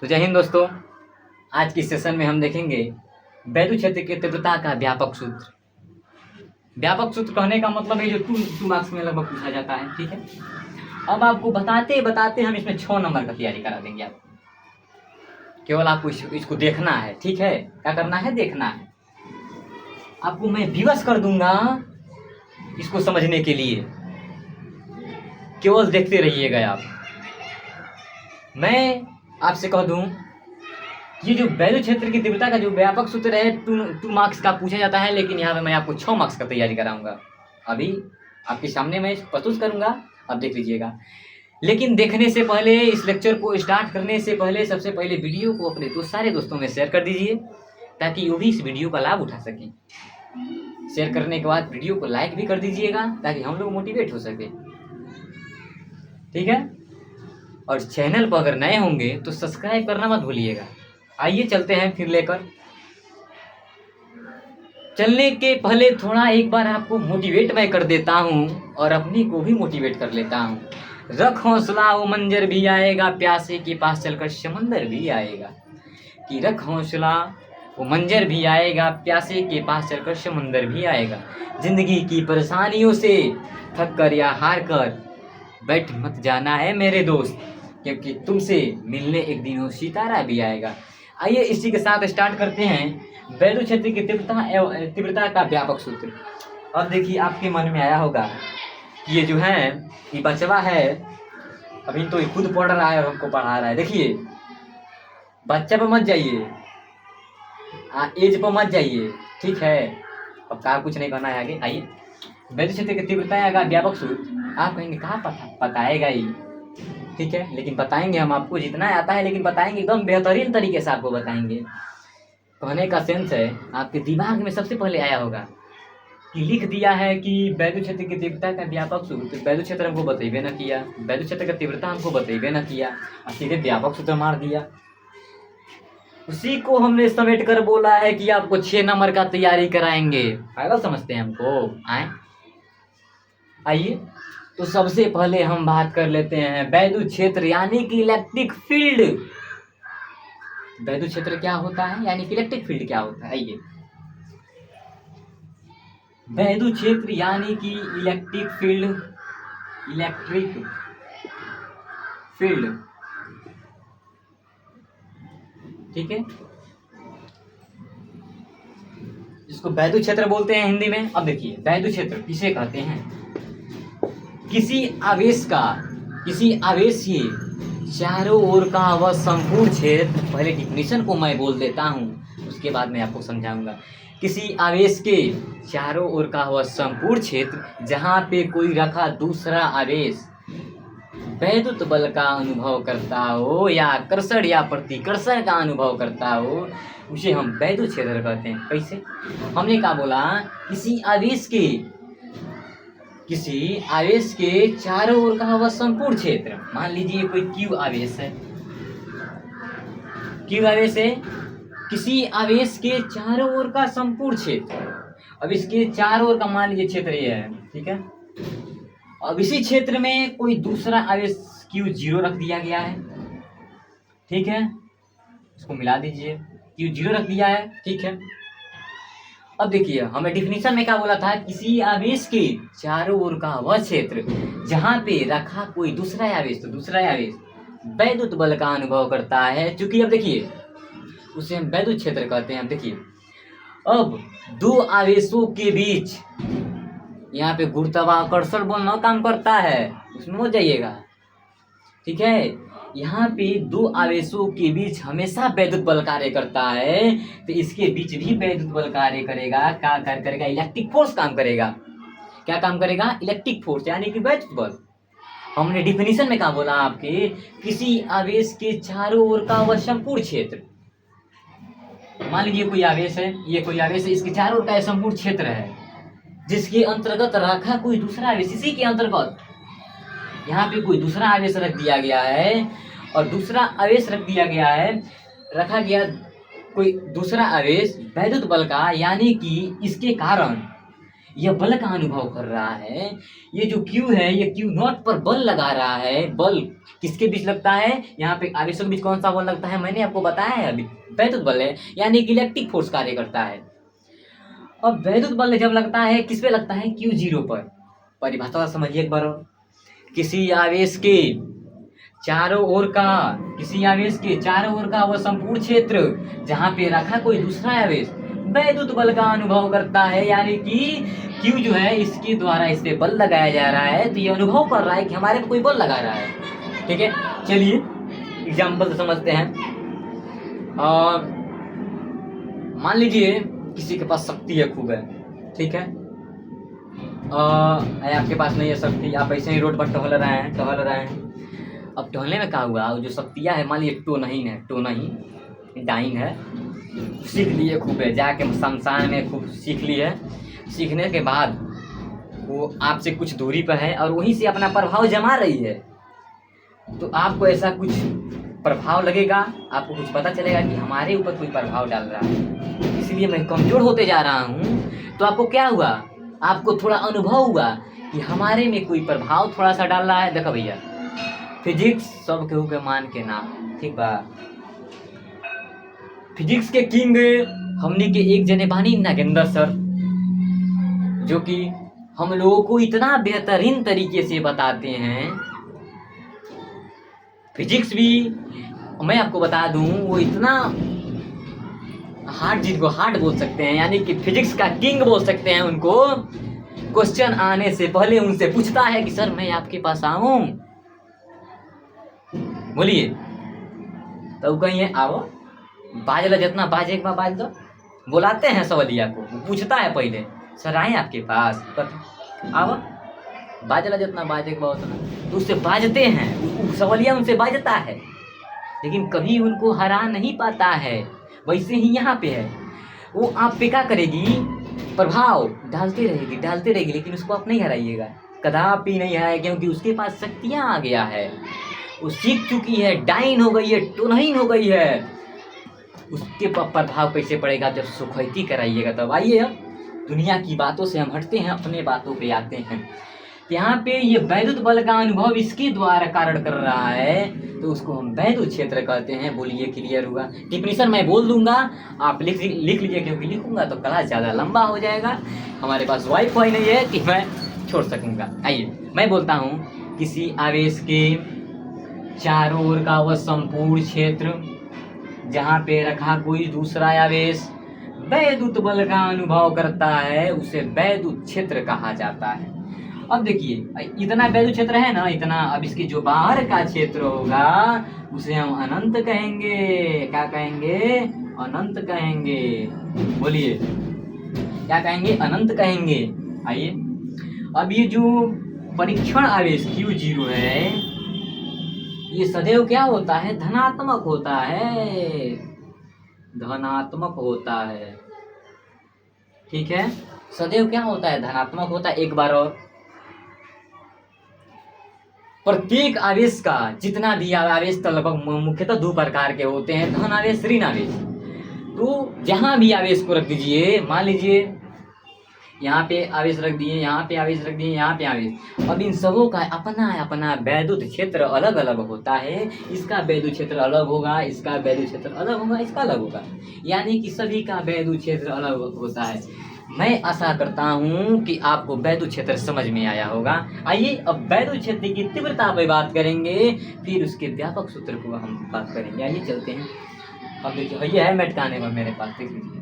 तो जय हिंद दोस्तों। आज की सेशन में हम देखेंगे वैद्युत क्षेत्र की तीव्रता का व्यापक सूत्र। व्यापक सूत्र कहने का मतलब है जो टू मार्क्स में लगभग पूछा जाता है। ठीक है, अब आपको बताते बताते हम इसमें 6 नंबर का तैयारी करा देंगे। आपको केवल आपको इसको देखना है। ठीक है, क्या करना है? देखना है। आपको मैं विवश कर दूंगा इसको समझने के लिए, केवल देखते रहिएगा आप। मैं आपसे कह दूं, ये जो वैद्युत क्षेत्र की तीव्रता का जो व्यापक सूत्र है टू मार्क्स का पूछा जाता है, लेकिन यहाँ पे मैं आपको 6 मार्क्स का तैयारी कराऊंगा। अभी आपके सामने मैं प्रस्तुत करूंगा, आप देख लीजिएगा। लेकिन देखने से पहले, इस लेक्चर को स्टार्ट करने से पहले, सबसे पहले वीडियो को अपने सारे दोस्तों में शेयर कर दीजिए, ताकि वो भी इस वीडियो का लाभ उठा सकें। शेयर करने के बाद वीडियो को लाइक भी कर दीजिएगा, ताकि हम लोग मोटिवेट हो सके। ठीक है, और चैनल पर अगर नए होंगे तो सब्सक्राइब करना मत भूलिएगा। आइए चलते हैं फिर लेकर। चलने के पहले थोड़ा एक बार आपको मोटिवेट मैं कर देता हूँ और अपनी को भी मोटिवेट कर लेता हूँ। रख हौसला वो मंजर भी आएगा, प्यासे के पास चलकर समंदर भी आएगा। कि रख हौसला वो मंजर भी आएगा, प्यासे के पास चलकर समंदर भी आएगा। जिंदगी की परेशानियों से थक कर या हार कर बैठ मत जाना है मेरे दोस्त, क्योंकि तुमसे मिलने एक दिन वो सितारा भी आएगा। आइए इसी के साथ स्टार्ट करते हैं वैद्युत क्षेत्र की तीव्रता का व्यापक सूत्र। अब देखिए, आपके मन में आया होगा कि ये जो है ये बचवा है, अभी तो ये खुद पढ़ रहा है और हमको पढ़ा रहा है। देखिए, बच्चा पर मत जाइए, एज पर मत जाइए। ठीक है, अब कहा कुछ नहीं करना है आगे। आइए, वैद्युत क्षेत्र की तीव्रता का व्यापक सूत्र। आप कहेंगे कहाँ पकाएगा ये? ठीक है, लेकिन बताएंगे हम आपको, जितना आता है, लेकिन बताएंगे एकदम बेहतरीन तरीके से आपको बताएंगे। कहने का सेंस है, आपके दिमाग में सबसे पहले आया होगा कि लिख दिया है कि वैद्युत क्षेत्र की तीव्रता का व्यापक सूत्र। वैद्युत क्षेत्र हमको बतेबे न किया, वैद्युत क्षेत्र का तीव्रता हमको बतेबे न किया, और सीधे व्यापक सूत्र मार दिया। उसी को हमने समेट कर बोला है कि आपको 6 नंबर का तैयारी कराएंगे। पागल समझते हैं हमको? आइए, तो सबसे पहले हम बात कर लेते हैं वैद्युत क्षेत्र यानी कि इलेक्ट्रिक फील्ड। वैद्युत क्षेत्र क्या होता है यानी कि इलेक्ट्रिक फील्ड क्या होता है? आइए, वैद्युत क्षेत्र यानी कि इलेक्ट्रिक फील्ड, ठीक है, इसको वैद्युत क्षेत्र बोलते हैं हिंदी में। अब देखिए, वैद्युत क्षेत्र किसे कहते हैं? किसी आवेश के चारों ओर का वह संपूर्ण क्षेत्र। पहले डिफिनीशन को मैं बोल देता हूँ, उसके बाद मैं आपको समझाऊंगा। किसी आवेश के चारों ओर का वह संपूर्ण क्षेत्र जहाँ पे कोई रखा दूसरा आवेश वैद्युत बल का अनुभव करता हो या आकर्षण या प्रतिकर्षण का अनुभव करता हो, उसे हम वैद्युत क्षेत्र कहते हैं। कैसे? हमने क्या बोला? किसी आवेश के चारों ओर का वह संपूर्ण क्षेत्र। मान लीजिए कोई क्यू आवेश है, किसी आवेश के चारों ओर का संपूर्ण क्षेत्र। अब इसके चारों ओर का मान लीजिए क्षेत्र ये है। ठीक है, अब इसी क्षेत्र में कोई दूसरा आवेश Q0 रख दिया गया है। ठीक है, इसको मिला दीजिए, Q0 रख दिया है। ठीक है, अब देखिए, हमें डिफिनीशन में क्या बोला था? किसी आवेश के चारों ओर का वह क्षेत्र जहाँ पे रखा कोई दूसरा आवेश, तो दूसरा आवेश वैद्युत बल का अनुभव करता है। चूंकि अब देखिए, उसे हम वैद्युत क्षेत्र कहते हैं। अब देखिए, अब दो आवेशों के बीच यहाँ पे गुरुत्वाकर्षण बल न काम करता है, उसमें हो जाइएगा। ठीक है, यहाँ पे दो आवेशों के बीच हमेशा वैद्युत बल कार्य करता है, तो इसके बीच भी वैद्युत बल कार्य करेगा। क्या कार्य करेगा? इलेक्ट्रिक फोर्स काम करेगा। क्या काम करेगा? इलेक्ट्रिक फोर्स यानी कि वैद्युत बल। हमने डिफिनीशन में क्या बोला आपके? किसी आवेश के चारों ओर का वह संपूर्ण क्षेत्र। मान लीजिए कोई आवेश है, ये कोई आवेश है, इसके चारों ओर का संपूर्ण क्षेत्र है, जिसके अंतर्गत रखा कोई दूसरा आवेश। इसी के अंतर्गत यहाँ पे कोई दूसरा आवेश रख दिया गया है, और दूसरा आवेश रख दिया गया है, रखा गया कोई दूसरा आवेश वैद्युत बल का, यानी कि इसके कारण यह बल का अनुभव कर रहा है। ये जो Q है ये Q नॉट पर बल लगा रहा है। बल किसके बीच लगता है? यहाँ पे आवेशों के बीच कौन सा बल लगता है? मैंने आपको बताया है अभी, वैद्युत बल है, यानी कि इलेक्ट्रिक फोर्स कार्य करता है। अब वैद्युत बल जब लगता है किस पे लगता है? Q0 पर। परिभाषा समझिए एक बार और। किसी आवेश के चारों ओर का वह संपूर्ण क्षेत्र जहाँ पे रखा कोई दूसरा आवेश वैद्युत बल का अनुभव करता है, यानी कि Q जो है इसके द्वारा इस पे बल लगाया जा रहा है, तो ये अनुभव कर रहा है कि हमारे पे कोई बल लगा रहा है। ठीक है, चलिए एग्जाम्पल समझते हैं। मान लीजिए किसी के पास शक्ति है खूब है, ठीक है, आपके पास नहीं है शक्ति, आप ऐसे ही रोड पर टहल रहे हैं। अब टहलने में क्या हुआ? जो शक्तियाँ है, मान लीजिए टोनहीन डाइन है, सीख लिए खूब है, जाके शमशान में खूब सीख ली है। सीखने के बाद वो आपसे कुछ दूरी पर है और वहीं से अपना प्रभाव जमा रही है, तो आपको ऐसा कुछ प्रभाव लगेगा, आपको कुछ पता चलेगा कि हमारे ऊपर कोई प्रभाव डाल रहा है, इसलिए मैं कमज़ोर होते जा रहा हूँ। तो आपको क्या हुआ? आपको थोड़ा अनुभव हुआ कि हमारे में कोई प्रभाव थोड़ा सा डाल रहा है। देखो भैया, फिजिक्स सब केहू के मान के नाम, ठीक बा। फिजिक्स के किंग हमने के एक जने बानी नागेंद्र सर, जो कि हम लोगों को इतना बेहतरीन तरीके से बताते हैं। फिजिक्स भी मैं आपको बता दूं, वो इतना हार्ड चीज को हार्ड बोल सकते हैं, यानी कि फिजिक्स का किंग बोल सकते हैं उनको। क्वेश्चन आने से पहले उनसे पूछता है कि सर मैं आपके पास आऊं, बोलिए, तो कहिए आओ, बाजला जितना बाजे एक बार बाज दो, बुलाते हैं सवलिया को, पूछता है पहले सर आए आपके पास, आओ बाजला जितना बाजे एक बार उतना, तो उससे बाजते हैं, सवलिया उनसे बाजता है, लेकिन कभी उनको हरा नहीं पाता है। वैसे ही यहाँ पे है, वो आप पे क्या करेगी? प्रभाव डालते रहेगी, लेकिन उसको आप नहीं हराइएगा, कदापि नहीं हराएगा, क्योंकि उसके पास शक्तियाँ आ गया है, वो सीख चुकी है, डाइन हो गई है, टोनहीन हो गई है। उसके प्रभाव कैसे पड़ेगा? जब सुखैती कराइएगा तब। आइए अब दुनिया की बातों से हम हटते हैं, अपने बातों पे आते हैं। यहाँ पे ये वैद्युत बल का अनुभव इसके द्वारा कारण कर रहा है, तो उसको हम वैद्युत क्षेत्र कहते हैं। बोलिए क्लियर हुआ? डिफिनीशन मैं बोल दूंगा, आप लिख लीजिए, क्योंकि लिखूंगा तो क्लास ज़्यादा लंबा हो जाएगा, हमारे पास वाईफाई नहीं है कि मैं छोड़ सकूंगा। आइए मैं बोलता हूँ, किसी आवेश के चारों ओर का वह संपूर्ण क्षेत्र जहाँ पे रखा कोई दूसरा आवेश वैद्युत बल का अनुभव करता है, उसे वैद्युत क्षेत्र कहा जाता है। अब देखिए इतना वैद्युत क्षेत्र है ना, इतना, अब इसके जो बाहर का क्षेत्र होगा उसे हम अनंत कहेंगे। क्या कहेंगे? अनंत कहेंगे। बोलिए क्या कहेंगे? अनंत कहेंगे। आइए अब ये जो परीक्षण आवेश Q0 है, ये सदैव क्या होता है? धनात्मक होता है, धनात्मक होता है, ठीक है, सदैव क्या होता है? धनात्मक होता है। एक बार और, प्रत्येक आवेश का जितना भी आवेश तो लगभग मुख्यतः दो प्रकार के होते हैं, धन आवेश, ऋण आवेश। तो जहां भी आवेश को रख दीजिए, मान लीजिए यहाँ पे आवेश रख दिए, यहाँ पे आवेश रख दिए, यहाँ पे आवेश, अब इन सबों का अपना अपना वैद्युत क्षेत्र अलग अलग होता है। इसका वैद्युत क्षेत्र अलग होगा, इसका वैद्युत क्षेत्र अलग होगा, इसका अलग होगा, यानी कि सभी का वैद्युत क्षेत्र अलग होता है। मैं आशा करता हूँ कि आपको वैद्युत क्षेत्र समझ में आया होगा। आइए अब वैद्युत क्षेत्र की तीव्रता पर बात करेंगे, फिर उसके व्यापक सूत्र को हम बात करेंगे। आइए चलते हैं। अब देखिए ये है मेटकाने में मेरे पास, देख लीजिए,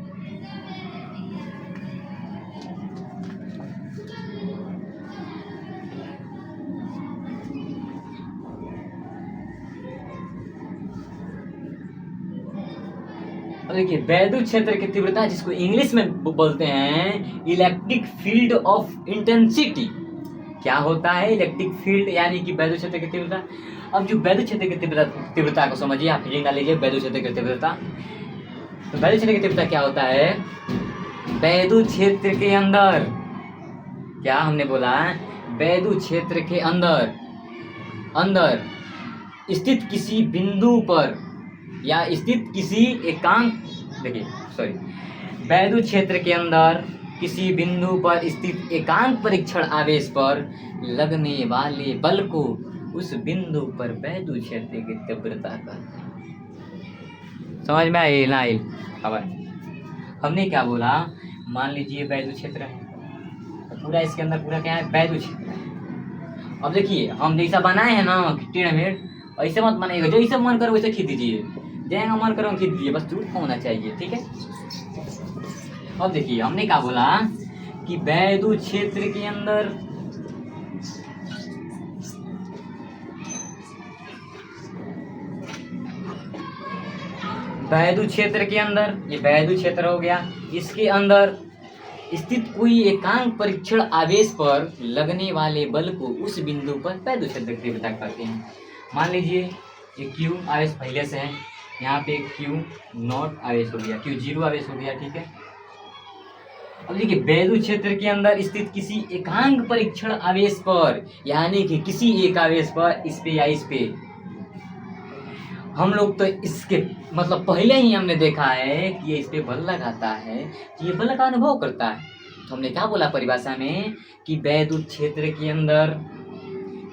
देखिए वैद्युत क्षेत्र की तीव्रता, जिसको इंग्लिश में बोलते हैं इलेक्ट्रिक फील्ड ऑफ इंटेंसिटी। क्या होता है इलेक्ट्रिक फील्ड? यानी कि वैद्युत क्षेत्र की तीव्रता। अब जो वैद्युत क्षेत्र की तीव्रता को समझिए, आप फिजिक्स लीजिए, वैद्युत क्षेत्र की तीव्रता। तो वैद्युत क्षेत्र की तीव्रता क्या होता है? वैद्युत क्षेत्र के अंदर, क्या हमने बोला? वैद्युत क्षेत्र के अंदर स्थित किसी बिंदु पर या स्थित किसी एकांक, देखिए सॉरी, वैद्युत क्षेत्र के अंदर किसी बिंदु पर स्थित एकांक परीक्षण आवेश पर लगने वाले बल को उस बिंदु पर वैद्युत क्षेत्र की तीव्रता कहते हैं। समझ में आई ना आई? अब हमने क्या बोला, मान लीजिए वैद्युत क्षेत्र है, तो पूरा इसके अंदर पूरा क्या है, वैद्युत क्षेत्र है। अब देखिए हम जैसा बनाए हैं ना पिरामिड, ऐसे मत बनाइएगा, जैसे मन करो वैसे खींच दीजिए, जैसा मन करो खींच दीजिए, बस झूठ होना चाहिए, ठीक है। अब देखिए हमने क्या बोला कि वैद्युत क्षेत्र के अंदर ये वैद्युत क्षेत्र हो गया, इसके अंदर स्थित कोई एकांक परीक्षण आवेश पर लगने वाले बल को उस बिंदु पर वैद्युत क्षेत्र की तीव्रता कहते हैं। मान लीजिए ये Q आवेश पहले से है, यहाँ पे Q नॉट आवेश हो गया, Q0 आवेश हो गया, ठीक है। अब देखिए वैद्युत क्षेत्र के अंदर स्थित किसी एकांक परीक्षण आवेश पर, यानी कि किसी एक आवेश पर, इस पे या इस पे, हम लोग तो इसके मतलब पहले ही हमने देखा है कि ये इस पे बल लगाता है, कि ये बल का अनुभव करता है। तो हमने क्या बोला परिभाषा में कि वैद्युत क्षेत्र के अंदर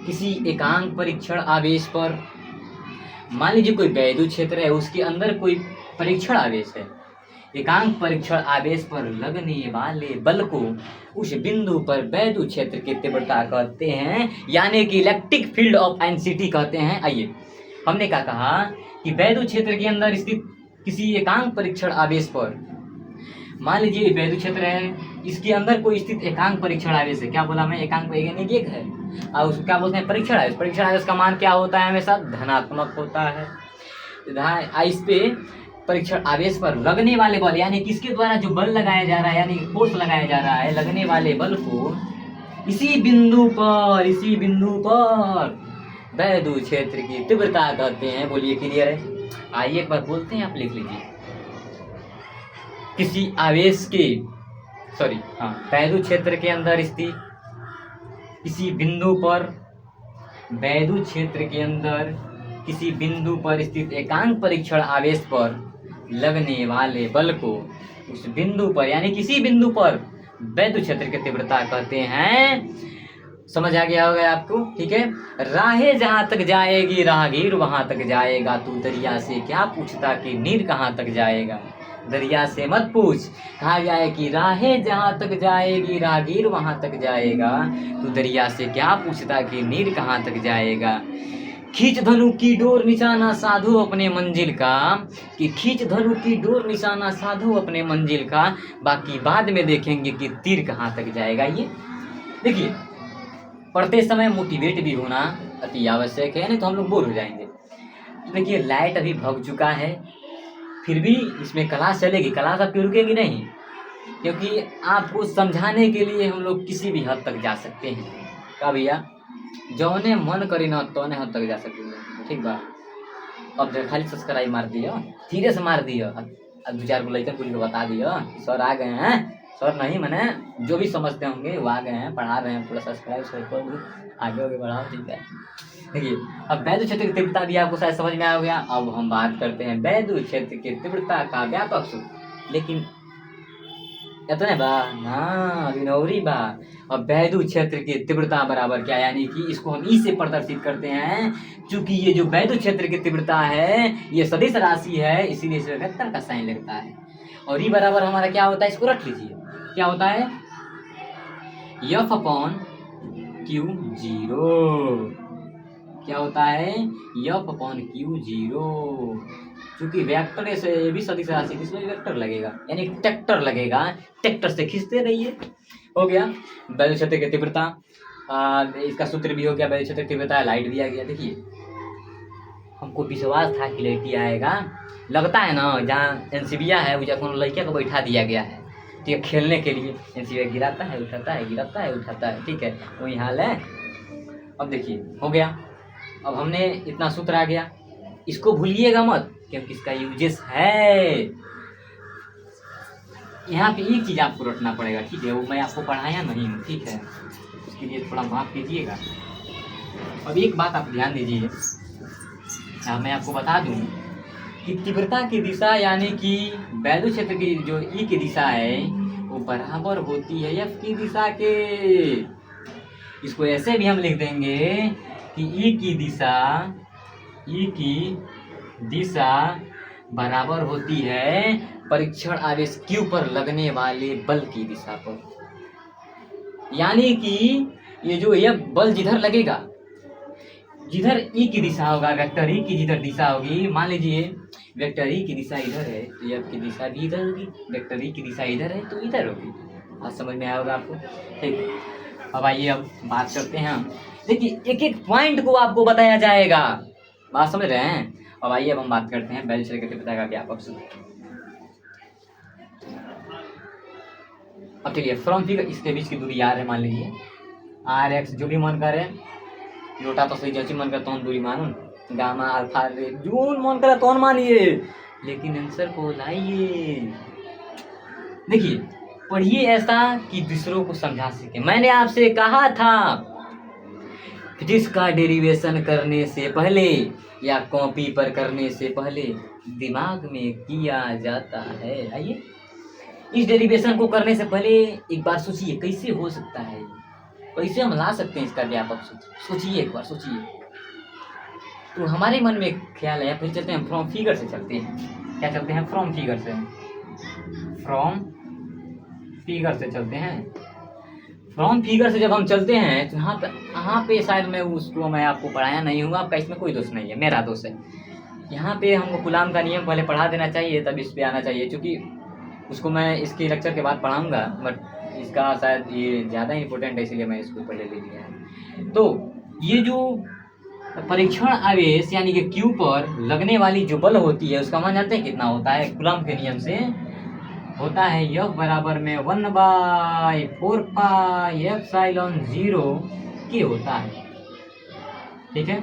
किसी एकांक परीक्षण आवेश पर, मान लीजिए कोई वैद्युत क्षेत्र है, उसके अंदर कोई परीक्षण आवेश है, एकांक परीक्षण आवेश पर लगने वाले बल को उस बिंदु पर वैद्युत क्षेत्र की तीव्रता कहते हैं, यानी कि इलेक्ट्रिक फील्ड ऑफ इंटेंसिटी कहते हैं। आइए हमने क्या कहा कि वैद्युत क्षेत्र के अंदर स्थित किसी एकांक परीक्षण आवेश पर, मान लीजिए वैद्युत क्षेत्र है, इसके अंदर कोई स्थित एकांक परीक्षण आवेश है, क्या बोला मैं, एकांक यानी कि एक है, और उसको क्या बोलते हैं, परीक्षण आवेश। परीक्षण आवेश का मान क्या होता है, हमेशा धनात्मक होता है। इस पे परीक्षण आवेश पर लगने वाले बल, यानी किसके द्वारा जो बल लगाया जा रहा है, यानी फोर्स लगाया जा रहा है, लगने वाले बल को इसी बिंदु पर वैद्युत क्षेत्र की तीव्रता कहते हैं। बोलिए क्लियर है? आइए एक बार बोलते हैं, आप लिख लीजिए। किसी आवेश के वैद्युत क्षेत्र के अंदर स्थित किसी बिंदु पर, वैद्युत क्षेत्र के अंदर किसी बिंदु पर स्थित एकांक परीक्षण आवेश पर लगने वाले बल को उस बिंदु पर, यानी किसी बिंदु पर वैद्युत क्षेत्र की तीव्रता कहते हैं। समझ आ गया होगा आपको, ठीक है। राहें जहां तक जाएगी राहगीर वहां तक जाएगा, तू दरिया से क्या पूछता कि नीर कहाँ तक जाएगा। दरिया से मत पूछ, कहा गया है कि राहें जहां तक जाएगी राहगीर वहां तक जाएगा, तू दरिया से क्या पूछता कि नीर कहाँ तक जाएगा। खींच धनु की डोर निशाना साधो अपने मंजिल का, कि खींच धनु की डोर निशाना साधो अपने मंजिल का, बाकी बाद में देखेंगे कि तीर कहाँ तक जाएगा। ये देखिए पढ़ते समय मोटिवेट भी होना अति आवश्यक है, नहीं तो हम लोग बोर हो जाएंगे। तो देखिए लाइट अभी भग चुका है, फिर भी इसमें क्लास चलेगी, क्लास आपकी रुकेगी नहीं, क्योंकि आपको समझाने के लिए हम लोग किसी भी हद तक जा सकते हैं। का भैया जौने मन करी ना तौने हद तक जा सकते हैं, ठीक बा। अब देख खाली सब्सक्राइब मार दियो, धीरे से मार दियो, दो चार को लड़कन को बता दियो सर आ गए हैं, सर नहीं मैंने जो भी समझते होंगे वो आ गए हैं, पढ़ा रहे हैं, पूरा सब्सक्राइब आगे बढ़ाओ, ठीक है। देखिए अब वैद्युत क्षेत्र की तीव्रता भी आपको शायद समझ में आ गया। अब हम बात करते हैं वैद्युत क्षेत्र की तीव्रता का व्यापक सूत्र, लेकिन इतने बा ना विनौरी बा। अब वैद्युत क्षेत्र की तीव्रता बराबर क्या, यानी कि इसको हम ई से प्रदर्शित करते हैं, क्योंकि ये जो वैद्युत क्षेत्र की तीव्रता है ये सदिश राशि है, इसीलिए इसे वेक्टर का साइन लगता है। और ई बराबर हमारा क्या होता है, इसको रख लीजिए, क्या होता है F अपॉन Q0, क्या होता है F अपॉन Q0। क्योंकि वेक्टर से भी सदिश राशि, इसमें वेक्टर लगेगा, यानी ट्रैक्टर लगेगा, ट्रैक्टर से खींचते रहिए। हो गया वैद्युत क्षेत्र की तीव्रता, इसका सूत्र भी हो गया। वैद्युत क्षेत्र की तीव्रता लाइट भी आ गया। देखिए हमको विश्वास था कि लाइट आएगा, लगता है ना जहाँ एनसीबिया है वो जहाँ लड़किया को बैठा दिया गया है, ठीक है, खेलने के लिए। एनसीबिया गिराता है उठाता है, गिराता है उठाता है, ठीक है, वही हाल है। अब देखिए हो गया, अब हमने इतना सूत्र आ गया, इसको भूलिएगा मत क्योंकि इसका यूजेस है। यहाँ पे एक चीज़ आपको रखना पड़ेगा, ठीक है, वो मैं आपको पढ़ाया नहीं हूँ, ठीक है, उसके लिए थोड़ा माफ़ कीजिएगा। अब एक बात आप ध्यान दीजिए, मैं आपको बता दूँ कि तीव्रता की दिशा, यानी कि वैद्युत क्षेत्र की जो ई की दिशा है वो बराबर होती है एफ की दिशा के। इसको ऐसे भी हम लिख देंगे कि ई की दिशा बराबर होती है परीक्षण आवेश क्यू पर लगने वाले बल की दिशा पर। यानी कि ये जो यह बल जिधर लगेगा, जिधर ई की दिशा होगा, वेक्टर ई की जिधर दिशा होगी, मान लीजिए वेक्टर ई की दिशा इधर है तो एफ की दिशा भी इधर होगी, वेक्टर ई की दिशा इधर है तो इधर होगी। बात समझ में आया होगा आपको? ठीक, अब आइए अब बात करते हैं हम। देखिए एक एक पॉइंट को आपको बताया जाएगा, बात समझ रहे हैं? अब आइए अब हम बात करते हैं बेल चल के पिता का व्यापक सूत्र। अब चलिए फ्रॉम फिगर इसके बीच की दूरी आर है, मान लीजिए आर एक्स जो भी मन करे, लोटा तो सही जैसी मन करे तो दूरी मानून, गामा अल्फा रे जो मन करे तो मानिए, लेकिन आंसर को लाइए। देखिए पढ़िए ऐसा कि दूसरों को समझा सके। मैंने आपसे कहा था फिजिक्स का डेरिवेशन करने से पहले या कॉपी पर करने से पहले दिमाग में किया जाता है। आइए इस डेरिवेशन को करने से पहले एक बार सोचिए कैसे हो सकता है, कैसे हम ला सकते हैं इसका व्यापक सूत्र। सोचिए एक बार सोचिए। तो हमारे मन में ख्याल है, फिर चलते हैं फ्रॉम फिगर से चलते हैं। क्या चलते हैं? फ्रॉम फिगर से। फ्रॉम फिगर से चलते हैं। फ्रॉम फिगर से जब हम चलते हैं तो यहाँ पे शायद मैं आपको पढ़ाया नहीं हूँ, आपका इसमें कोई दोष नहीं है, मेरा दोष है। यहाँ पे हमको गुलाम का नियम पहले पढ़ा देना चाहिए, तब इस पे आना चाहिए, क्योंकि उसको मैं इसके लेक्चर के बाद पढ़ाऊँगा, बट इसका शायद ये ज़्यादा इंपॉर्टेंट है, इसलिए मैं इसको पहले ले लिया है। तो ये जो परीक्षण आवेश यानी कि क्यू पर लगने वाली जो बल होती है उसका मान जानते हैं कितना होता है? कूलॉम के नियम से होता है F बराबर में 1/4 पाई एप्सिलॉन 0 के होता है। ठीक है,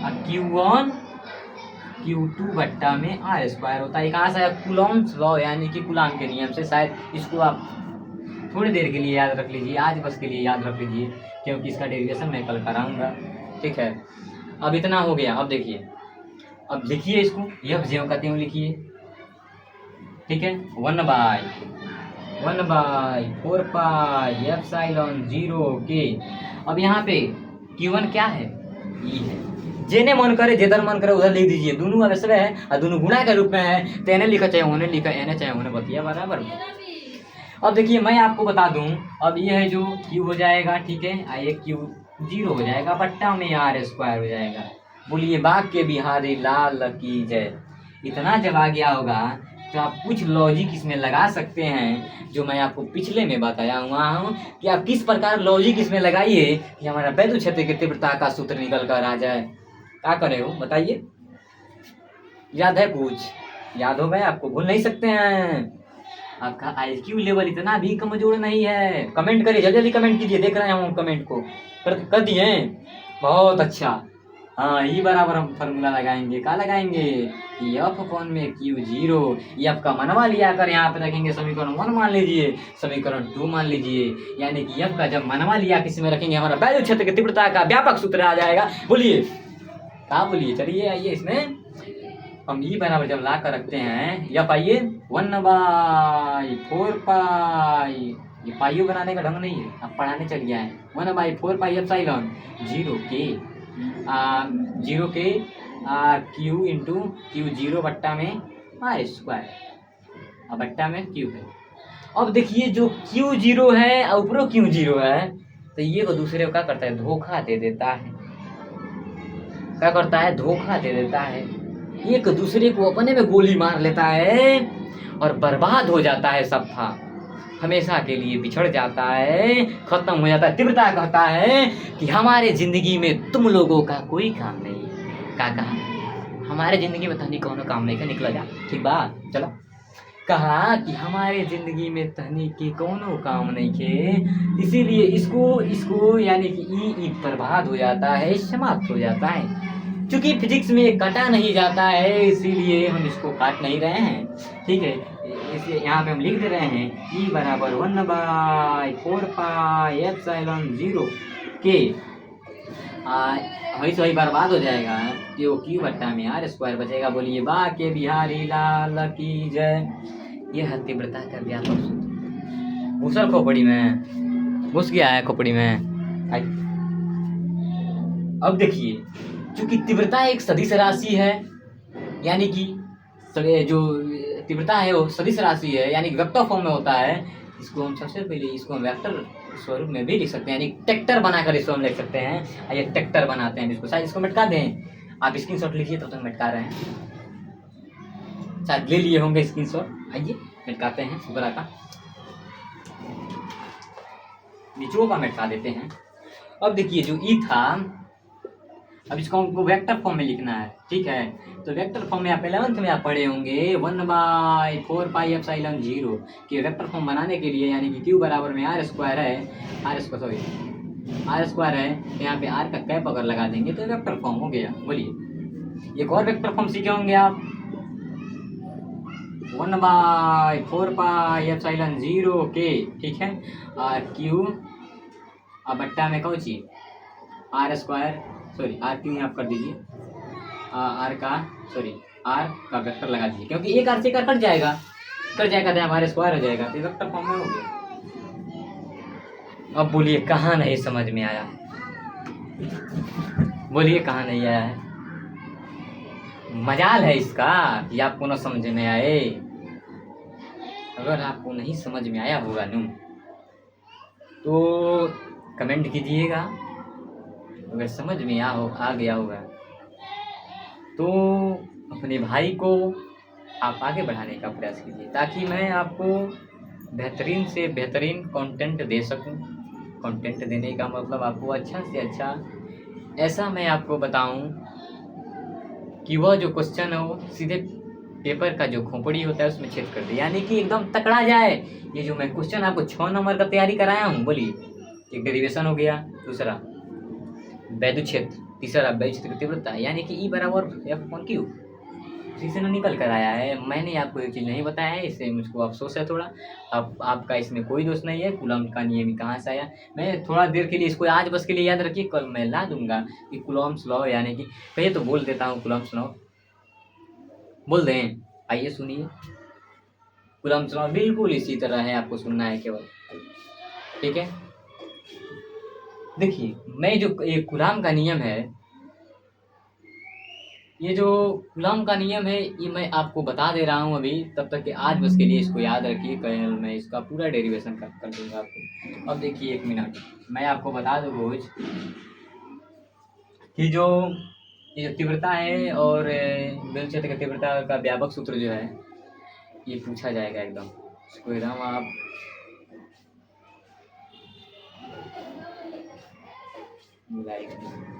अब Q1 Q2 बट्टा में R स्क्वायर होता है। कहाँ से है? कूलॉम्स लॉ यानी कि कूलॉम के नियम से। शायद इसको आप थोड़ी देर के लिए याद रख लीजिए, आज बस के लिए याद रख लीजिए, क्योंकि इसका डेरिवेशन मैं कल कराऊंगा। ठीक है, अब इतना हो गया। अब देखिए, अब लिखिए इसको, F ज्यों का त्यों लिखिए। ठीक है, 1/4 पाई एप्सिलॉन 0 के। अब यहाँ पे Q1 क्या है? ई है। जेने मन करे जिधर मन करे उधर लिख दीजिए, दोनों अवश्य है और दोनों गुणा के रूप में है, तो एने लिखा चाहे उन्हें लिखा, एने चाहे उन्हें बतिया बराबर। अब देखिए मैं आपको बता दूं, अब ये है जो Q हो जाएगा, ठीक है, आइए Q0 हो जाएगा बट्टा में R स्क्वायर हो जाएगा। बोलिए बाग के बिहारी लाल की जय। इतना जब आ गया होगा तो आप कुछ लॉजिक इसमें लगा सकते हैं, जो मैं आपको पिछले में बताया हुआ हूँ कि आप किस प्रकार लॉजिक इसमें लगाइए कि हमारा वैद्युत क्षेत्र की तीव्रता का सूत्र निकल कर आ जाए। क्या करे हो बताइए? याद है? कुछ याद हो गया आपको? भूल नहीं सकते हैं। आपका IQ लेवल इतना भी कमजोर नहीं है। कमेंट करिए, जल्दी जल्दी कमेंट कीजिए, देख रहे हैं हम कमेंट को। कर दिए? बहुत अच्छा। हाँ, ई बराबर हम फार्मूला लगाएंगे। क्या लगाएंगे? F अपॉन में Q0। F का मनवा लिया कर यहाँ पे रखेंगे, समीकरण 1 मान लीजिए, समीकरण 2 मान लीजिए, यानी कि F का जब मनवा लिया किसी में रखेंगे, हमारा वैद्युत क्षेत्र की तीव्रता का व्यापक सूत्र आ जाएगा। बोलिए क्या? बोलिए, चलिए आइए इसमें हम ई बराबर जब ला कर रखते हैं, F आइए 1/4 पाई, ये पाइयो बनाने का ढंग नहीं है, अब पढ़ाने चल गया है। 1/4 पाई एप्सिलॉन 0 के 0 के Q इंटू Q0 बट्टा में R स्क्वायर, अब बट्टा में Q है। अब देखिए जो Q0 है और ऊपरों Q0 है, तो ये को दूसरे को क्या करता है? धोखा दे देता है। क्या करता है? धोखा दे देता है। एक दूसरे को अपने में गोली मार लेता है और बर्बाद हो जाता है सफा, हमेशा के लिए बिछड़ जाता है, खत्म हो जाता है। तीव्रता कहता है कि हमारे जिंदगी में तुम लोगों का कोई काम नहीं है। क्या कहा? हमारे जिंदगी में तहनी कौन काम नहीं का, निकला जा। ठीक बात, चलो। कहा कि हमारे जिंदगी में तहनी के कोनो काम नहीं के, इसीलिए इसको यानी कि ई बर्बाद हो जाता है, समाप्त हो जाता है। क्योंकि फिजिक्स में काटा नहीं जाता है, इसीलिए हम इसको काट नहीं रहे हैं। ठीक है, इसलिए यहाँ पे हम लिख दे रहे हैं ई बराबर 1/4 पाई एप्सिलॉन 0 के वही सही बर्बाद हो जाएगा, तो Q बट्टा में R स्क्वायर बचेगा। बोलिए बा के बिहारी लाल की जय। यह है तीव्रता का व्यापक सूत्र। घुसल खोपड़ी में, घुस गया है खोपड़ी में। आई। अब देखिए, चूंकि तीव्रता एक सदिश राशि है, यानी कि जो तीव्रता है वो सदिश राशि है, यानी वेक्टर फॉर्म में होता है। इसको हम सबसे पहले इसको हम वेक्टर स्वरूप में भी लिख सकते हैं, यानी टेक्टर बनाकर इसको हम लिख सकते हैं। आइए टेक्टर बनाते हैं इसको, शायद इसको मिटका दें। आप स्क्रीनशॉट लीजिए, तब तक मिटका रहे हैं, शायद ले लिए होंगे स्क्रीनशॉट। आइए मिटकाते हैं, सुबरा का निचों का मिटका देते हैं। अब देखिए जो ई था, अब इसको हमको वेक्टर फॉर्म में लिखना है, ठीक है। तो वेक्टर फॉर्म में आप 11th में आप पढ़े होंगे 1/4πε0 कि वेक्टर फॉर्म बनाने के लिए, यानी कि क्यू बराबर में आर स्क्वायर है, आर स्क्वायर है, तो यहाँ पे आर का कैप अगर लगा देंगे तो वेक्टर फॉर्म हो गया। बोलिए एक और वेक्टर फॉर्म सीखे होंगे आप, 1/4πε0 के, ठीक है। आर क्यू अब बट्टा में कौन चीज R square, sorry R Q आप कर दीजिए, आर का वेक्टर लगा दीजिए, क्योंकि एक आर से एक आर कट जाएगा तो आर स्क्वायर हो जाएगा, तो वेक्टर फॉर्म में हो गया। अब बोलिए कहाँ नहीं समझ में आया, बोलिए कहाँ नहीं आया है। मजाल है इसका कि आपको न समझ में आए। अगर आपको नहीं समझ में आया होगा नू तो कमेंट कीजिएगा, अगर समझ में आ गया होगा तो अपने भाई को आप आगे बढ़ाने का प्रयास कीजिए, ताकि मैं आपको बेहतरीन से बेहतरीन कंटेंट दे सकूं। कंटेंट देने का मतलब आपको अच्छा से अच्छा ऐसा मैं आपको बताऊं कि वह जो क्वेश्चन है वो सीधे पेपर का जो खोपड़ी होता है उसमें छेद कर दे, यानी कि एकदम तकड़ा जाए। ये जो मैं क्वेश्चन आपको 6 नंबर का तैयारी कराया हूँ, बोलिए एक डेरिवेशन हो गया, दूसरा वैद्युत क्षेत्र, तीसरा वैद्युत क्षेत्र की तीव्रता, यानी कि E बराबर F/Q, इसी से ना निकल कर आया है। मैंने आपको एक चीज़ नहीं बताया है, इससे मुझको अफसोस है थोड़ा। अब आपका इसमें कोई दोष नहीं है, कूलम्ब का नियम कहाँ से आया। मैं थोड़ा देर के लिए इसको आज बस के लिए याद रखिए, कल मैं ला दूंगा कि कूलम्ब्स लॉ, यानी कि कहिए तो बोल देता हूँ कूलम्ब्स लॉ, बोल दें। आइए सुनिए, कूलम्ब्स लॉ बिल्कुल इसी तरह है, आपको सुनना है केवल, ठीक है। देखिए मैं जो ये कूलम्ब का नियम है, ये जो कूलम्ब का नियम है ये मैं आपको बता दे रहा हूँ अभी, तब तक कि आज बस के लिए इसको याद रखिए, कल मैं इसका पूरा डेरिवेशन कर दूंगा आपको। अब देखिए 1 मिनट मैं आपको बता दूँ रोज कि ये जो तीव्रता है और विद्युत क्षेत्र की तीव्रता का व्यापक सूत्र जो है ये पूछा जाएगा एकदम, इसको एकदम आप मिलाएंगे।